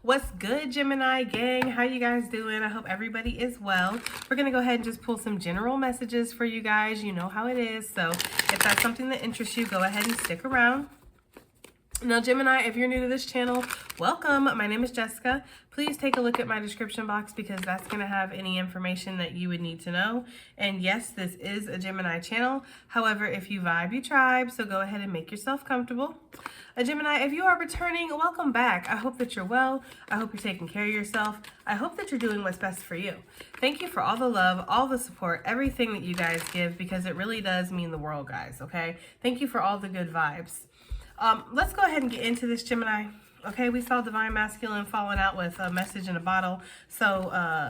What's good, Gemini gang? How you guys doing? I hope everybody is well. We're going to go ahead and just pull some general messages for you guys. You know how it is. So if that's something that interests you, go ahead and stick around. Now, Gemini, if you're new to this channel, welcome. My name is Jessica. Please take a look at my description box because that's going to have any information that you would need to know. And yes, this is a Gemini channel. However, if you vibe, you tribe, so go ahead and make yourself comfortable. Gemini, if you are returning, welcome back. I hope that you're well. I hope you're taking care of yourself. I hope that you're doing what's best for you. Thank you for all the love, all the support, everything that you guys give, because it really does mean the world, guys, okay? Thank you for all the good vibes. Let's go ahead and get into this, Gemini. Okay, we saw Divine Masculine falling out with a message in a bottle. So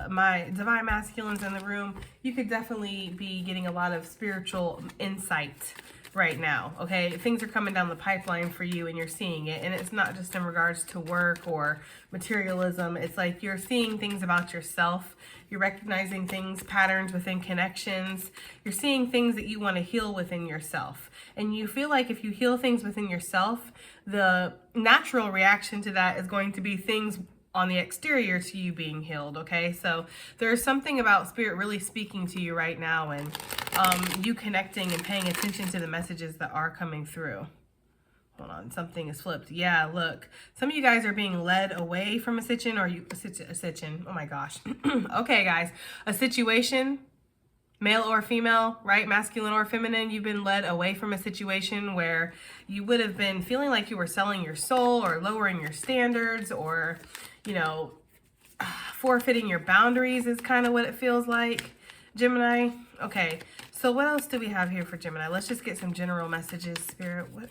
my Divine Masculines in the room, you could definitely be getting a lot of spiritual insight right now. Okay, things are coming down the pipeline for you and you're seeing it. And it's not just in regards to work or materialism. It's like you're seeing things about yourself. You're recognizing things, patterns within connections. You're seeing things that you want to heal within yourself. And you feel like if you heal things within yourself, the natural reaction to that is going to be things on the exterior to you being healed, okay? So there's something about Spirit really speaking to you right now and you connecting and paying attention to the messages that are coming through. Hold on, something is flipped. Yeah, look. Some of you guys are being led away from a situation or oh my gosh. Okay, guys. A situation, male or female, right? Masculine or feminine, you've been led away from a situation where you would have been feeling like you were selling your soul or lowering your standards or, you know, forfeiting your boundaries is kind of what it feels like, Gemini. Okay, so what else do we have here for Gemini? Let's just get some general messages, Spirit. What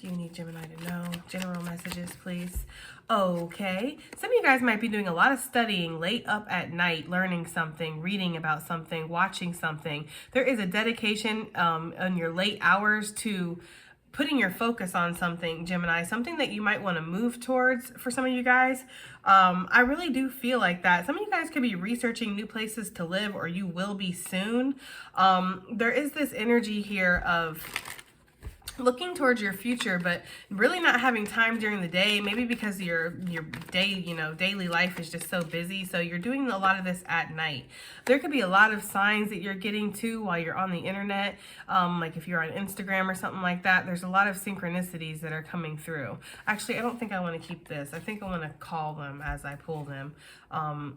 do you need Gemini to know? General messages, please. Okay. Some of you guys might be doing a lot of studying late up at night, learning something, reading about something, watching something. There is a dedication on your late hours to putting your focus on something, Gemini, something that you might want to move towards for some of you guys. I really do feel like that. Some of you guys could be researching new places to live, or you will be soon. There is this energy here of looking towards your future, but really not having time during the day, maybe because your day, you know, daily life is just so busy. So you're doing a lot of this at night. There could be a lot of signs that you're getting to while you're on the internet. Like if you're on Instagram or something like that, there's a lot of synchronicities that are coming through. Actually, I don't think I want to keep this. I think I want to call them as I pull them.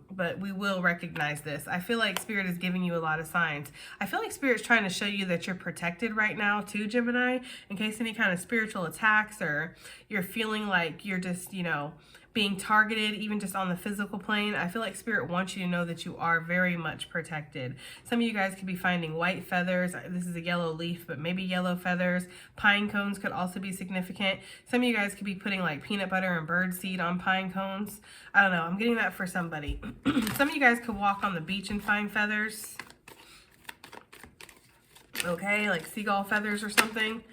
But we will recognize this. I feel like Spirit is giving you a lot of signs. I feel like Spirit's trying to show you that you're protected right now too, Gemini, in case any kind of spiritual attacks or you're feeling like you're just, you know, being targeted, even just on the physical plane. I feel like Spirit wants you to know that you are very much protected. Some of you guys could be finding white feathers. This is a yellow leaf, but maybe yellow feathers. Pine cones could also be significant. Some of you guys could be putting like peanut butter and bird seed on pine cones. I don't know. I'm getting that for somebody. Some of you guys could walk on the beach and find feathers. Okay, like seagull feathers or something.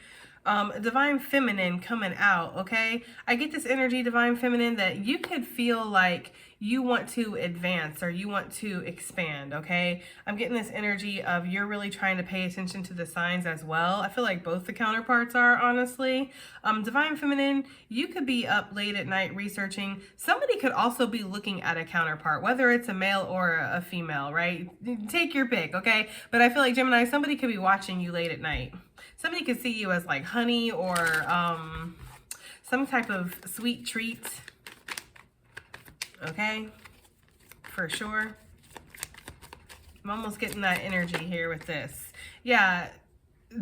Divine Feminine coming out, okay? I get this energy, Divine Feminine, that you could feel like you want to advance or you want to expand, okay? I'm getting this energy of you're really trying to pay attention to the signs as well. I feel like both the counterparts are, honestly. Divine Feminine, you could be up late at night researching. Somebody could also be looking at a counterpart, whether it's a male or a female, right? Take your pick, okay? But I feel like, Gemini, somebody could be watching you late at night. Somebody could see you as like honey or some type of sweet treat. Okay, for sure. I'm almost getting that energy here with this. Yeah,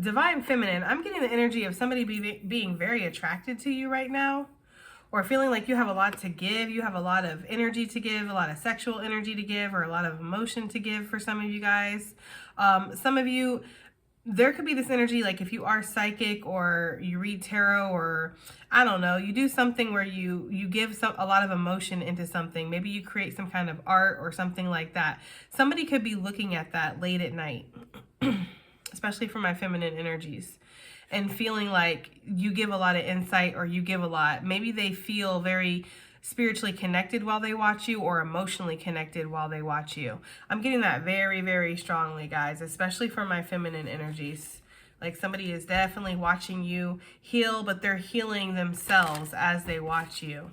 Divine Feminine, I'm getting the energy of somebody being very attracted to you right now, or feeling like you have a lot to give. You have a lot of energy to give, a lot of sexual energy to give, or a lot of emotion to give for some of you guys. Some of you, there could be this energy, like if you are psychic or you read tarot or I don't know, you do something where you give a lot of emotion into something. Maybe you create some kind of art or something like that. Somebody could be looking at that late at night, especially for my feminine energies, and feeling like you give a lot of insight or you give a lot. Maybe they feel very spiritually connected while they watch you or emotionally connected while they watch you. I'm getting that very, very strongly, guys, especially for my feminine energies. Like somebody is definitely watching you heal, but they're healing themselves as they watch you.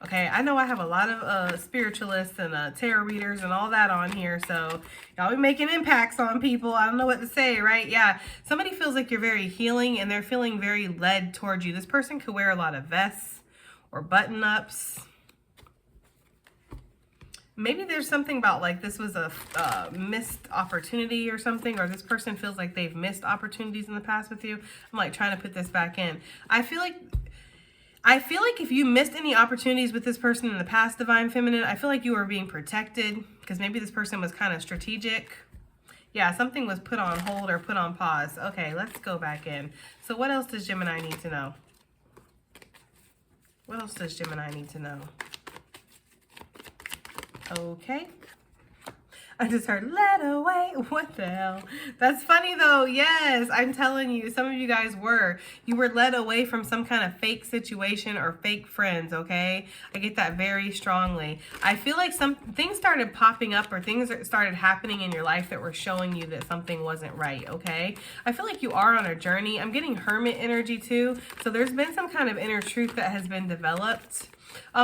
Okay, I know I have a lot of spiritualists and tarot readers and all that on here, so y'all be making impacts on people. I don't know what to say, right? Yeah, somebody feels like you're very healing and they're feeling very led towards you. This person could wear a lot of vests or button-ups. Maybe there's something about like this was a missed opportunity or something, or this person feels like they've missed opportunities in the past with you. I'm like trying to put this back in. I feel like if you missed any opportunities with this person in the past, Divine Feminine, I feel like you were being protected because maybe this person was kind of strategic. Yeah, something was put on hold or put on pause. Okay, let's go back in. So what else does Gemini need to know? What else does Gemini need to know? Okay. I just heard led away. What the hell? That's funny though. Yes, I'm telling you, some of you guys were. You were led away from some kind of fake situation or fake friends, okay? I get that very strongly. I feel like some things started popping up or things started happening in your life that were showing you that something wasn't right, okay? I feel like you are on a journey. I'm getting hermit energy too. So there's been some kind of inner truth that has been developed.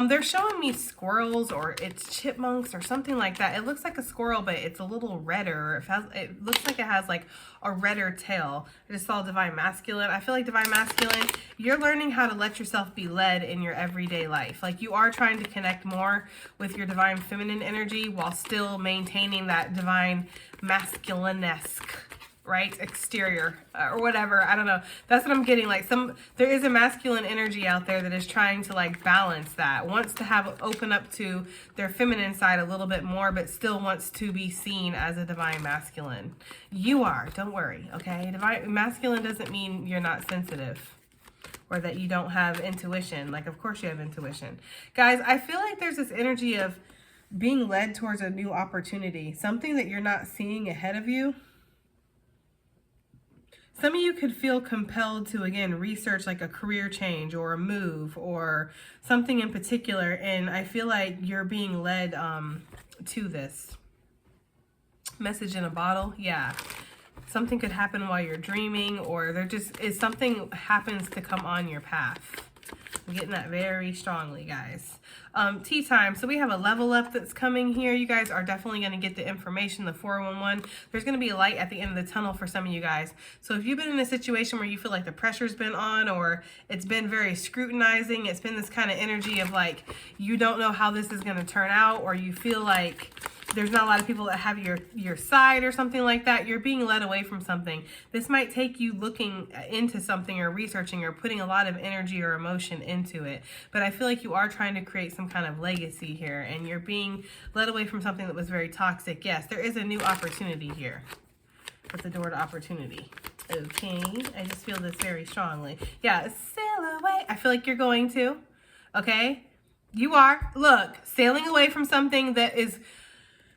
They're showing me squirrels or it's chipmunks or something like that. It looks like a squirrel, but it's a little redder. It looks like it has like a redder tail. I just saw Divine Masculine. I feel like Divine Masculine, you're learning how to let yourself be led in your everyday life. Like you are trying to connect more with your Divine Feminine energy while still maintaining that Divine Masculine-esque, right, exterior or whatever. I don't know. That's what I'm getting. Like there is a masculine energy out there that is trying to like balance that, wants to have open up to their feminine side a little bit more, but still wants to be seen as a divine masculine. You are, don't worry, okay? Divine masculine doesn't mean you're not sensitive or that you don't have intuition. Like, of course you have intuition. Guys, I feel like there's this energy of being led towards a new opportunity, something that you're not seeing ahead of you. Some of you could feel compelled to, again, research like a career change or a move or something in particular. And I feel like you're being led to this. Message in a bottle. Yeah. Something could happen while you're dreaming, or there just is something happens to come on your path. I'm getting that very strongly, guys. Tea time. So we have a level up that's coming here. You guys are definitely going to get the information, the 411. There's going to be a light at the end of the tunnel for some of you guys. So if you've been in a situation where you feel like the pressure's been on, or it's been very scrutinizing, it's been this kind of energy of like, you don't know how this is going to turn out, or you feel like there's not a lot of people that have your side or something like that, you're being led away from something. This might take you looking into something or researching or putting a lot of energy or emotion into it. But I feel like you are trying to create some kind of legacy here, and you're being led away from something that was very toxic. Yes, there is a new opportunity here. With the door to opportunity. Okay, I just feel this very strongly. Yeah, sail away. I feel like you're going to. Okay, you are. Look, sailing away from something that is...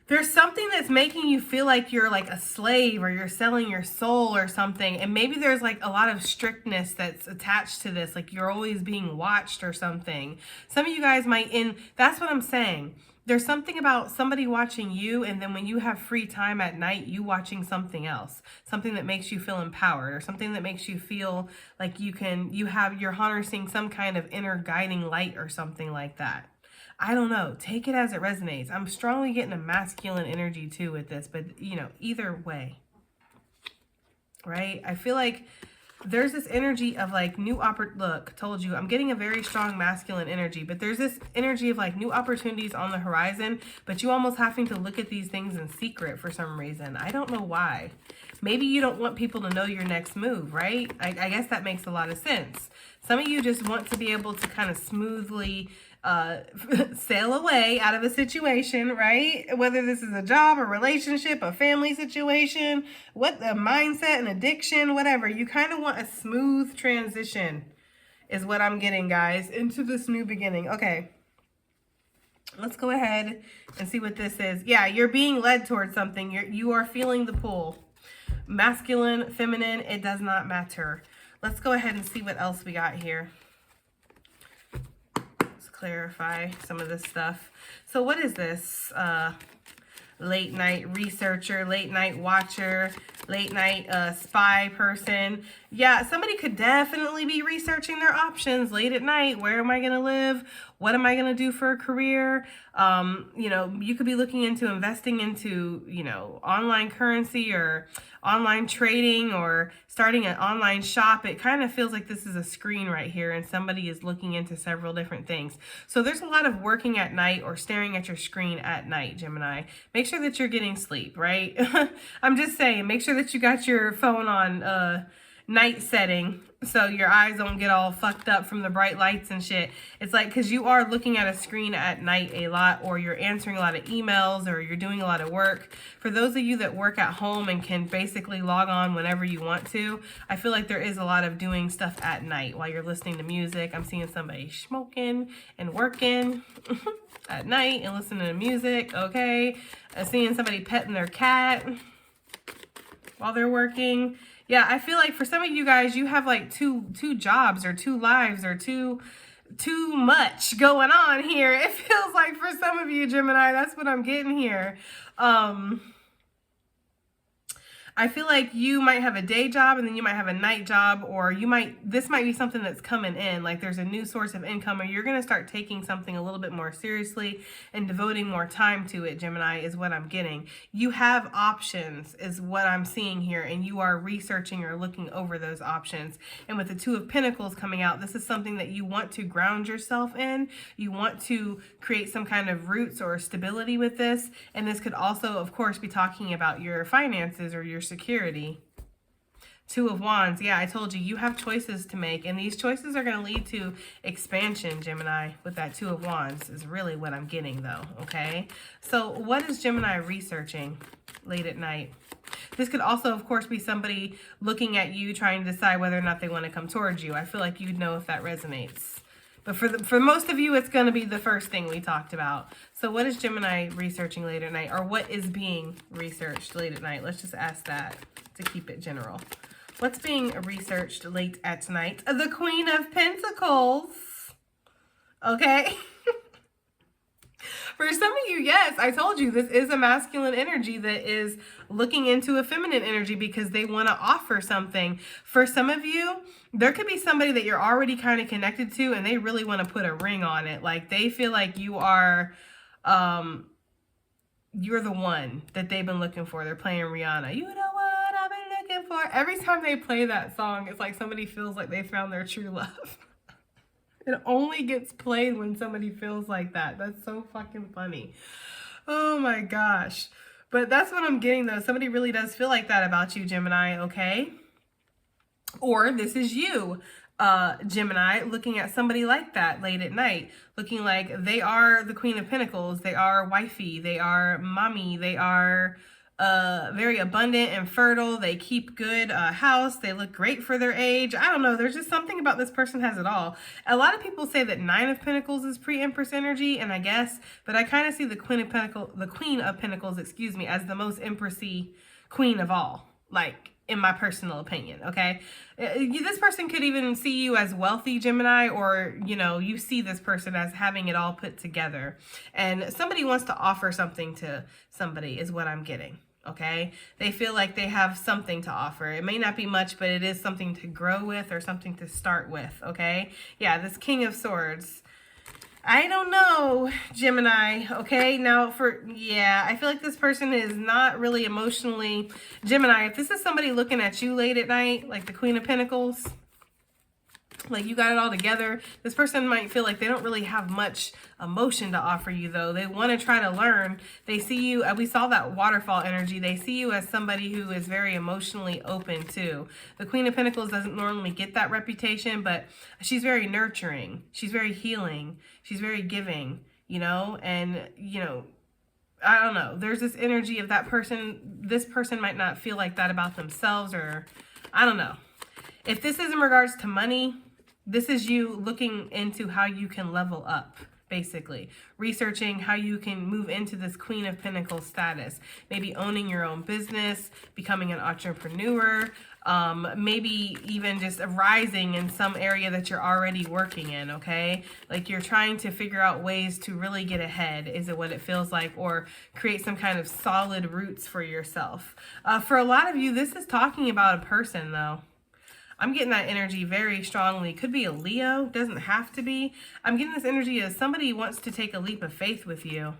There's something that's making you feel like you're like a slave, or you're selling your soul or something. And maybe there's like a lot of strictness that's attached to this. Like you're always being watched or something. Some of you guys might, that's what I'm saying. There's something about somebody watching you, and then when you have free time at night, you watching something else. Something that makes you feel empowered, or something that makes you feel like you're harnessing some kind of inner guiding light or something like that. I don't know. Take it as it resonates. I'm strongly getting a masculine energy too with this, but you know, either way, right? I feel like there's this energy of like look, told you, I'm getting a very strong masculine energy, but there's this energy of like new opportunities on the horizon, but you almost having to look at these things in secret for some reason. I don't know why. Maybe you don't want people to know your next move, right? I guess that makes a lot of sense. Some of you just want to be able to kind of smoothly sail away out of a situation, right? Whether this is a job, a relationship, a family situation, what a mindset, an addiction, whatever. You kind of want a smooth transition is what I'm getting, guys, into this new beginning. Okay. Let's go ahead and see what this is. Yeah, you're being led towards something. You are feeling the pull. Masculine, feminine, it does not matter. Let's go ahead and see what else we got here. Clarify some of this stuff. So what is this? Late night researcher, late night watcher, late night spy person. Yeah, somebody could definitely be researching their options late at night. Where am I going to live? What am I going to do for a career? You know, you could be looking into investing into, you know, online currency or online trading or starting an online shop. It kind of feels like this is a screen right here and somebody is looking into several different things. So there's a lot of working at night or staring at your screen at night, Gemini. Make sure that you're getting sleep, right? I'm just saying, make sure that you got your phone on night setting so your eyes don't get all fucked up from the bright lights and shit. It's like, because you are looking at a screen at night a lot, or you're answering a lot of emails, or you're doing a lot of work. For those of you that work at home and can basically log on whenever you want to, I feel like there is a lot of doing stuff at night while you're listening to music. I'm seeing somebody smoking and working at night and listening to music, okay? I'm seeing somebody petting their cat while they're working. Yeah, I feel like for some of you guys, you have like two jobs or two lives or too much going on here. It feels like for some of you, Gemini, that's what I'm getting here. I feel like you might have a day job and then you might have a night job, or this might be something that's coming in, like there's a new source of income, or you're going to start taking something a little bit more seriously and devoting more time to it, Gemini, is what I'm getting. You have options is what I'm seeing here, and you are researching or looking over those options. And with the Two of Pentacles coming out, this is something that you want to ground yourself in. You want to create some kind of roots or stability with this. And this could also, of course, be talking about your finances or your security. Two of Wands. Yeah, I told you, you have choices to make, and these choices are going to lead to expansion, Gemini, with that Two of Wands is really what I'm getting though, okay? So what is Gemini researching late at night? This could also, of course, be somebody looking at you trying to decide whether or not they want to come towards you. I feel like you'd know if that resonates. But for most of you, it's going to be the first thing we talked about. So what is Gemini researching late at night? Or what is being researched late at night? Let's just ask that to keep it general. What's being researched late at night? The Queen of Pentacles. Okay. For some of you, yes, I told you this is a masculine energy that is looking into a feminine energy because they want to offer something. For some of you, there could be somebody that you're already kind of connected to and they really want to put a ring on it. Like they feel like you are, you're the one that they've been looking for. They're playing Rihanna. You know what I've been looking for. Every time they play that song, it's like somebody feels like they found their true love. It only gets played when somebody feels like that. That's so fucking funny. Oh my gosh. But that's what I'm getting though. Somebody really does feel like that about you, Gemini, okay? Or this is you, Gemini, looking at somebody like that late at night. Looking like they are the Queen of Pentacles. They are wifey. They are mommy. They are very abundant and fertile. They keep good house. They look great for their age. I don't know. There's just something about this person has it all. A lot of people say that Nine of Pentacles is pre-Empress energy, and I guess, but I kind of see the Queen of Pentacles, excuse me, as the most Empressy queen of all. Like, in my personal opinion, okay? This person could even see you as wealthy, Gemini, or, you know, you see this person as having it all put together. And somebody wants to offer something to somebody is what I'm getting. Okay, they feel like they have something to offer. It may not be much, but it is something to grow with or something to start with. Okay, yeah, this King of Swords. I don't know, Gemini. Okay, now I feel like this person is not really emotionally. Gemini, if this is somebody looking at you late at night, like the Queen of Pentacles, like you got it all together, this person might feel like they don't really have much emotion to offer you though. They want to try to learn. They see you, we saw that waterfall energy. They see you as somebody who is very emotionally open too. The Queen of Pentacles doesn't normally get that reputation, but she's very nurturing. She's very healing. She's very giving, you know, and, you know, I don't know. There's this energy of that person. This person might not feel like that about themselves, or I don't know. If this is in regards to money, this is you looking into how you can level up, basically. Researching how you can move into this Queen of Pentacles status. Maybe owning your own business, becoming an entrepreneur, maybe even just rising in some area that you're already working in, okay? Like you're trying to figure out ways to really get ahead, is it what it feels like, or create some kind of solid roots for yourself. For a lot of you, this is talking about a person though. I'm getting that energy very strongly. Could be a Leo, doesn't have to be. I'm getting this energy as somebody wants to take a leap of faith with you.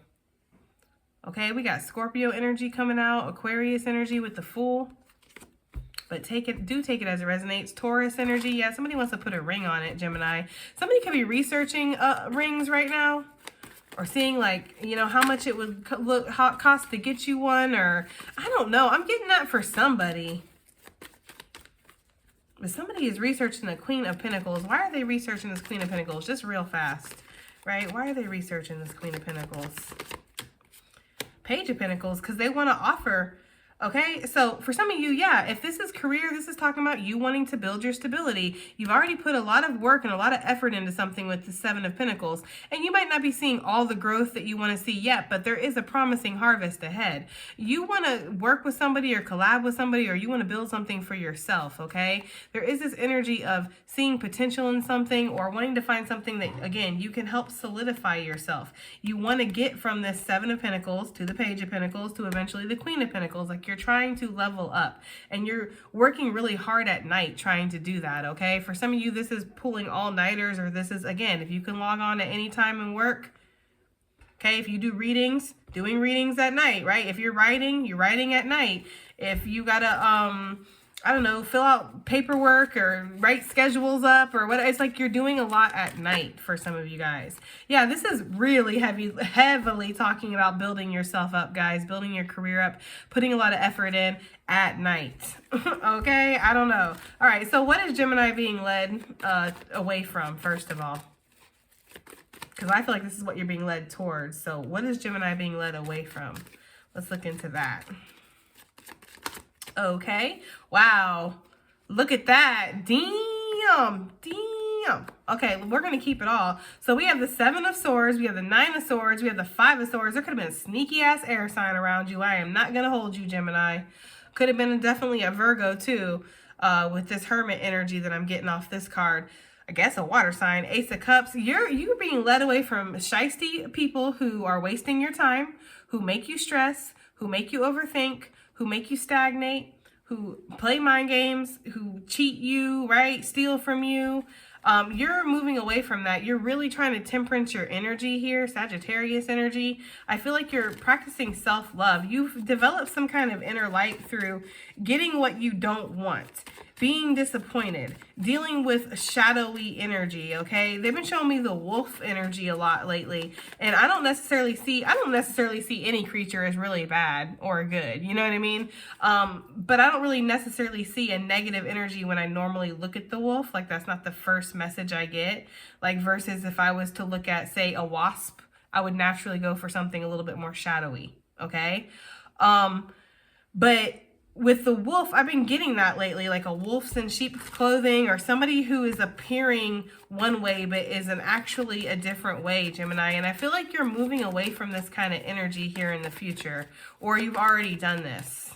Okay, we got Scorpio energy coming out, Aquarius energy with the Fool. But take it as it resonates. Taurus energy, yeah, somebody wants to put a ring on it, Gemini. Somebody could be researching rings right now. Or seeing like, you know, how much it would cost to get you one. Or, I don't know, I'm getting that for somebody. But somebody is researching the Queen of Pentacles. Why are they researching this Queen of Pentacles? Just real fast, right? Why are they researching this Queen of Pentacles? Page of Pentacles, because they want to offer. Okay, so for some of you, yeah, if this is career, this is talking about you wanting to build your stability. You've already put a lot of work and a lot of effort into something with the Seven of Pentacles, and you might not be seeing all the growth that you want to see yet, but there is a promising harvest ahead. You want to work with somebody or collab with somebody, or you want to build something for yourself, okay? There is this energy of seeing potential in something or wanting to find something that, again, you can help solidify yourself. You want to get from this Seven of Pentacles to the Page of Pentacles to eventually the Queen of Pentacles. Like, you're trying to level up and you're working really hard at night trying to do that, okay? For some of you, this is pulling all-nighters, or this is, again, if you can log on at any time and work, okay? If you do readings, doing readings at night, right? If you're writing at night. If you gotta, I don't know, fill out paperwork or write schedules up or what, it's like you're doing a lot at night for some of you guys. Yeah, this is really heavily talking about building yourself up, guys, building your career up, putting a lot of effort in at night. Okay, I don't know. All right, so what is Gemini being led away from, first of all? Because I feel like this is what you're being led towards. So what is Gemini being led away from? Let's look into that. Okay. Wow. Look at that. Damn. Okay, we're going to keep it all. So we have the Seven of Swords. We have the Nine of Swords. We have the Five of Swords. There could have been a sneaky ass air sign around you. I am not going to hold you, Gemini. Could have been definitely a Virgo too, with this Hermit energy that I'm getting off this card. I guess a water sign. Ace of Cups. You're being led away from shiesty people who are wasting your time, who make you stress, who make you overthink, who make you stagnate, who play mind games, who cheat you, right? Steal from you. You're moving away from that. You're really trying to temperance your energy here, Sagittarius energy. I feel like you're practicing self-love. You've developed some kind of inner light through getting what you don't want, being disappointed, dealing with shadowy energy, okay? They've been showing me the wolf energy a lot lately, and I don't necessarily see any creature as really bad or good, you know what I mean? But I don't really necessarily see a negative energy when I normally look at the wolf. Like, that's not the first message I get. Like, versus if I was to look at, say, a wasp, I would naturally go for something a little bit more shadowy, okay? But with the wolf, I've been getting that lately, like a wolf's in sheep's clothing, or somebody who is appearing one way but is actually a different way, Gemini. And I feel like you're moving away from this kind of energy here in the future, or you've already done this.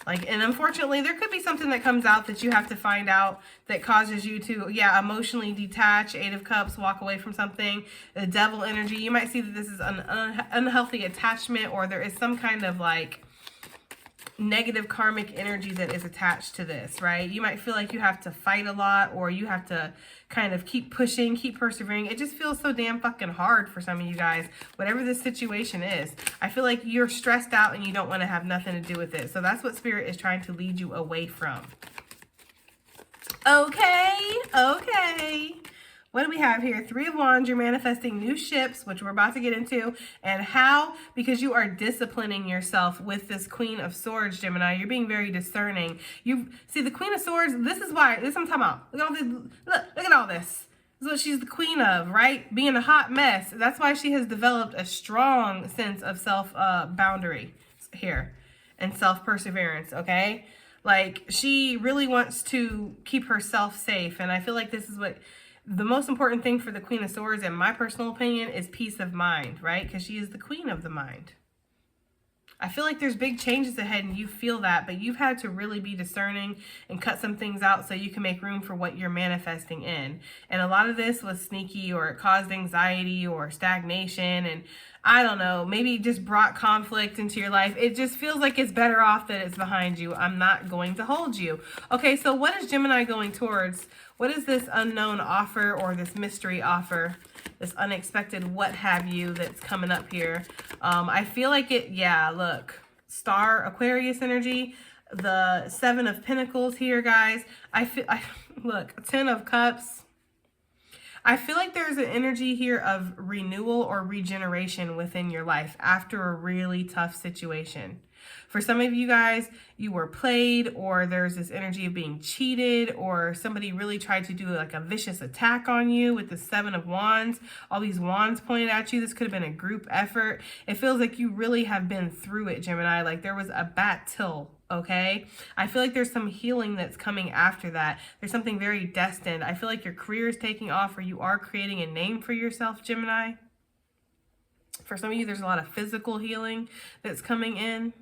Like, and unfortunately, there could be something that comes out that you have to find out that causes you to, yeah, emotionally detach. Eight of Cups, walk away from something. The Devil energy, you might see that this is an unhealthy attachment, or there is some kind of like negative karmic energy that is attached to this, right? You might feel like you have to fight a lot, or you have to kind of keep pushing, keep persevering. It just feels so damn fucking hard for some of you guys, whatever this situation is. I feel like you're stressed out and you don't want to have nothing to do with it. So that's what Spirit is trying to lead you away from. Okay. What do we have here? Three of Wands, you're manifesting new ships, which we're about to get into. And how? Because you are disciplining yourself with this Queen of Swords, Gemini. You're being very discerning. You see, the Queen of Swords, this is why, this is what I'm talking about. Look at all this, look at all this. This is what she's the queen of, right? Being a hot mess. That's why she has developed a strong sense of self-boundary here and self-perseverance, okay? Like, she really wants to keep herself safe. And I feel like this is what the most important thing for the Queen of Swords, in my personal opinion, is peace of mind, right? Because she is the queen of the mind. I feel like there's big changes ahead and you feel that, but you've had to really be discerning and cut some things out so you can make room for what you're manifesting in. And a lot of this was sneaky, or it caused anxiety or stagnation, and I don't know, maybe just brought conflict into your life. It just feels like it's better off that it's behind you. I'm not going to hold you. Okay, so what is Gemini going towards? What is this unknown offer or this mystery offer? This unexpected what have you that's coming up here. I feel like it, yeah, look. Star, Aquarius energy. The 7 of Pentacles here, guys. Look, 10 of Cups. I feel like there's an energy here of renewal or regeneration within your life after a really tough situation. For some of you guys, you were played, or there's this energy of being cheated, or somebody really tried to do like a vicious attack on you with the 7 of Wands. All these wands pointed at you. This could have been a group effort. It feels like you really have been through it, Gemini. Like there was a battle. Okay, I feel like there's some healing that's coming after that. There's something very destined. I feel like your career is taking off, or you are creating a name for yourself, Gemini. For some of you, there's a lot of physical healing that's coming in.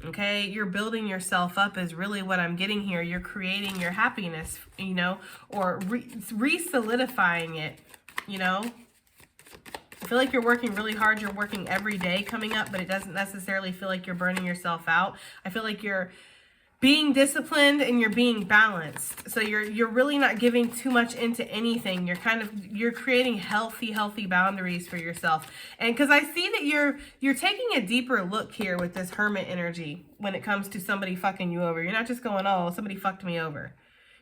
Okay, you're building yourself up is really what I'm getting here. You're creating your happiness, you know, or re-solidifying it, you know. I feel like you're working really hard. You're working every day coming up, but it doesn't necessarily feel like you're burning yourself out. I feel like you're being disciplined and you're being balanced. So you're really not giving too much into anything. You're creating healthy boundaries for yourself. And because I see that you're taking a deeper look here with this Hermit energy when it comes to somebody fucking you over. You're not just going, oh, somebody fucked me over.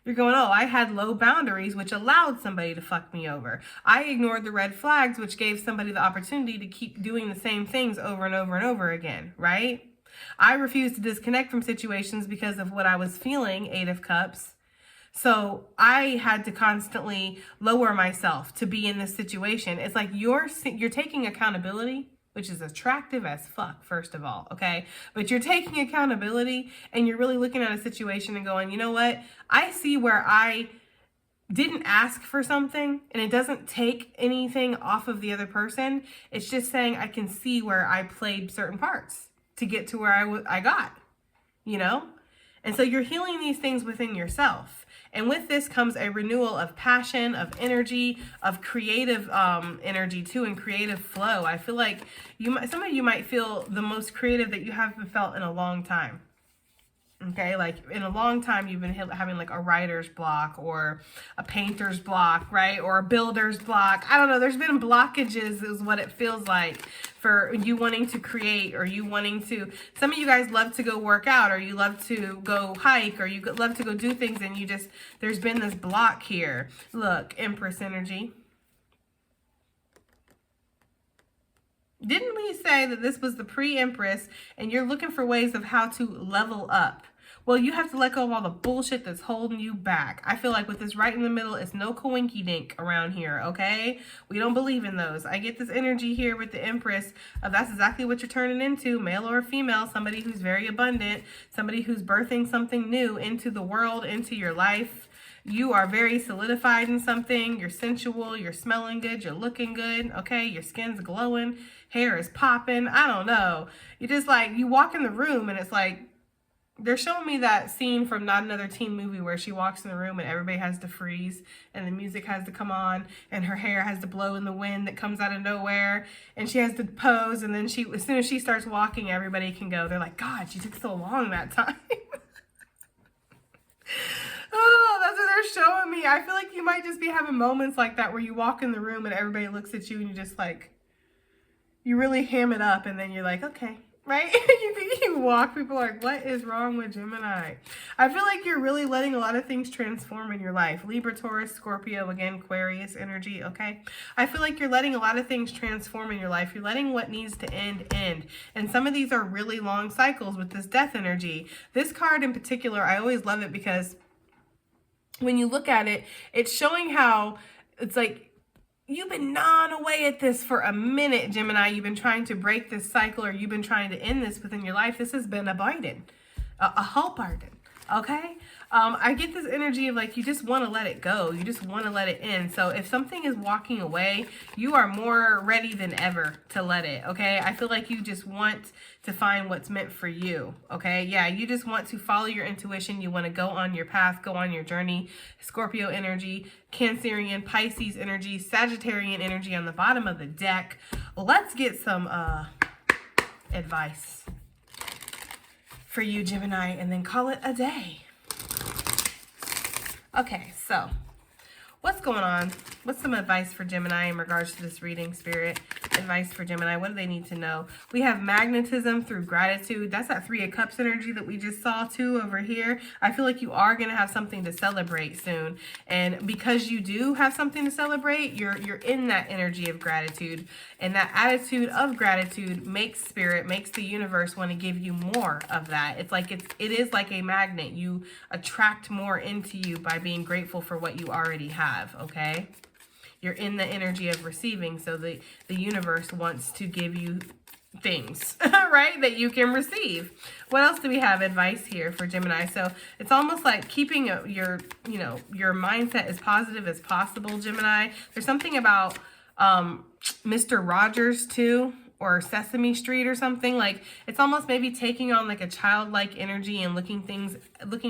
You're going, oh, I had low boundaries, which allowed somebody to fuck me over. I ignored the red flags, which gave somebody the opportunity to keep doing the same things over and over and over again, right? I refused to disconnect from situations because of what I was feeling, 8 of Cups. So I had to constantly lower myself to be in this situation. It's like you're taking accountability, which is attractive as fuck, first of all, okay? But you're taking accountability and you're really looking at a situation and going, you know what? I see where I didn't ask for something, and it doesn't take anything off of the other person. It's just saying I can see where I played certain parts to get to where I got, you know? And so you're healing these things within yourself. And with this comes a renewal of passion, of energy, of creative energy too, and creative flow. I feel like some of you might feel the most creative that you haven't felt in a long time. Okay, like in a long time you've been having like a writer's block or a painter's block, right? Or a builder's block. I don't know. There's been blockages is what it feels like for you wanting to create, or you wanting to, some of you guys love to go work out, or you love to go hike, or you love to go do things, and there's been this block here. Look, Empress energy. Didn't we say that this was the pre-Empress and you're looking for ways of how to level up? Well, you have to let go of all the bullshit that's holding you back. I feel like with this right in the middle, it's no coinky dink around here, okay? We don't believe in those. I get this energy here with the Empress of that's exactly what you're turning into, male or female, somebody who's very abundant, somebody who's birthing something new into the world, into your life. You are very solidified in something. You're sensual. You're smelling good. You're looking good. Okay. Your skin's glowing. Hair is popping. I don't know. You just like, you walk in the room and it's like, they're showing me that scene from Not Another Teen Movie where she walks in the room and everybody has to freeze and the music has to come on and her hair has to blow in the wind that comes out of nowhere and she has to pose, and then as soon as she starts walking, everybody can go. They're like, God, she took so long that time. Oh, that's what they're showing me. I feel like you might just be having moments like that where you walk in the room and everybody looks at you and you just like, you really ham it up, and then you're like, okay, right? you walk, people are like, what is wrong with Gemini? I feel like you're really letting a lot of things transform in your life. Libra, Taurus, Scorpio, again, Aquarius energy, okay? I feel like you're letting a lot of things transform in your life. You're letting what needs to end. And some of these are really long cycles with this death energy. This card in particular, I always love it because when you look at it, it's showing how it's like, you've been gnawing away at this for a minute, Gemini. You've been trying to break this cycle, or you've been trying to end this within your life. This has been a Biden, a Hull pardon, Okay? I get this energy of like you just want to let it go. You just want to let it in. So if something is walking away, you are more ready than ever to let it. Okay? I feel like you just want to find what's meant for you. Okay? Yeah, you just want to follow your intuition. You want to go on your path, go on your journey. Scorpio energy, Cancerian, Pisces energy, Sagittarian energy on the bottom of the deck. Let's get some advice for you, Gemini, and then call it a day. Okay, so what's going on? What's some advice for Gemini in regards to this reading, Spirit? Advice for Gemini. What do they need to know? We have magnetism through gratitude. That's that 3 of Cups energy that we just saw too over here. I feel like you are going to have something to celebrate soon. And because you do have something to celebrate, you're in that energy of gratitude. And that attitude of gratitude makes Spirit, makes the universe want to give you more of that. It's like it is like a magnet. You attract more into you by being grateful for what you already have, okay? You're in the energy of receiving, so the universe wants to give you things, right, that you can receive. What else do we have advice here for Gemini? So it's almost like keeping your mindset as positive as possible, Gemini. There's something about Mr. Rogers too, or Sesame Street or something. Like it's almost maybe taking on like a childlike energy and looking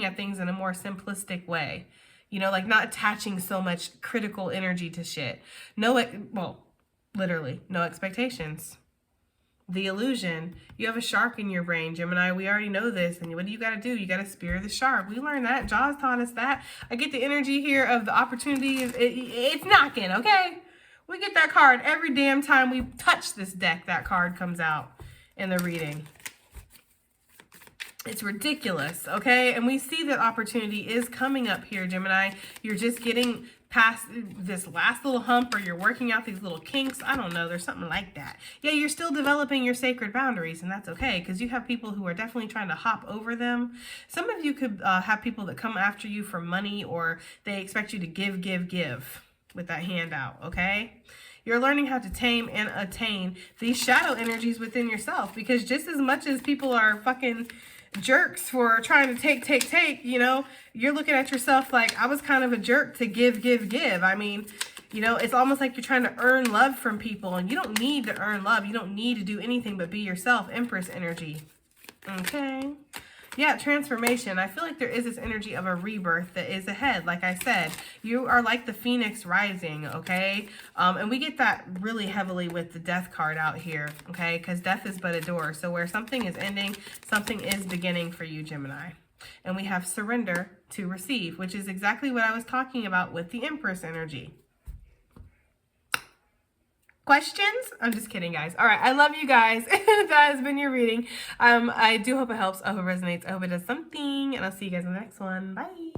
at things in a more simplistic way. You know, like not attaching so much critical energy to shit. Literally, no expectations. The illusion. You have a shark in your brain, Gemini. We already know this. And what do you got to do? You got to spear the shark. We learned that. Jaws taught us that. I get the energy here of the opportunity. It's knocking, okay? We get that card every damn time we touch this deck. That card comes out in the reading. It's ridiculous, okay? And we see that opportunity is coming up here, Gemini. You're just getting past this last little hump, or you're working out these little kinks. I don't know. There's something like that. Yeah, you're still developing your sacred boundaries, and that's okay, because you have people who are definitely trying to hop over them. Some of you could have people that come after you for money, or they expect you to give with that handout, okay? You're learning how to tame and attain these shadow energies within yourself, because just as much as people are fucking jerks for trying to take, you know, you're looking at yourself like, I was kind of a jerk to give. I mean, you know, it's almost like you're trying to earn love from people, and you don't need to earn love. You don't need to do anything but be yourself. Empress energy. Okay. Yeah, transformation. I feel like there is this energy of a rebirth that is ahead. Like I said, you are like the phoenix rising, okay? And we get that really heavily with the death card out here, okay? Because death is but a door. So where something is ending, something is beginning for you, Gemini. And we have surrender to receive, which is exactly what I was talking about with the Empress energy. Questions? I'm just kidding, guys. All right, I love you guys. That has been your reading. I do hope it helps. I hope it resonates. I hope it does something, and I'll see you guys in the next one. Bye.